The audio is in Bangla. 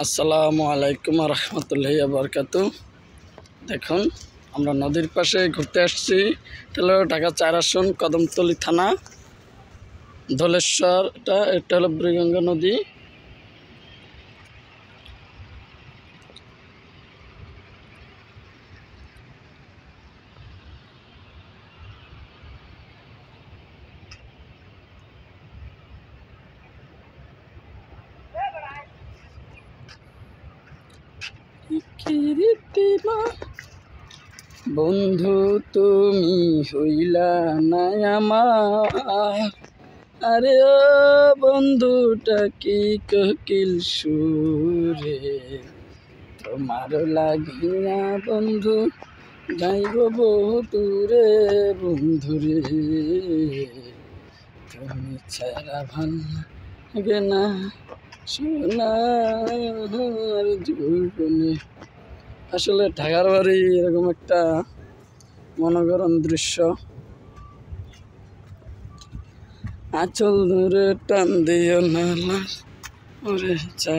আসসালামু আলাইকুম রহমতুল্লাহি বারকাতু। দেখুন আমরা নদীর পাশে ঘুরতে আসছি। এটা হলো ঢাকা ৪ আসন কদমতলী থানা, ধলেশ্বর। এটা হলো বুড়িগঙ্গা নদী। বন্ধু তুমি হইলা না আমার, আরে ও বন্ধুটা কি কোকিল সুরে, তোমার লাগিয়া বন্ধু যাইব বহু দূরে। বন্ধুরে তুমি ছাড়া ভাল লাগে না সোনার জীবনে। আসলে ঢাকার বাড়ি এরকম একটা মনোরম দৃশ্য। আঁচল ধরে টান দিও না ওরে চা।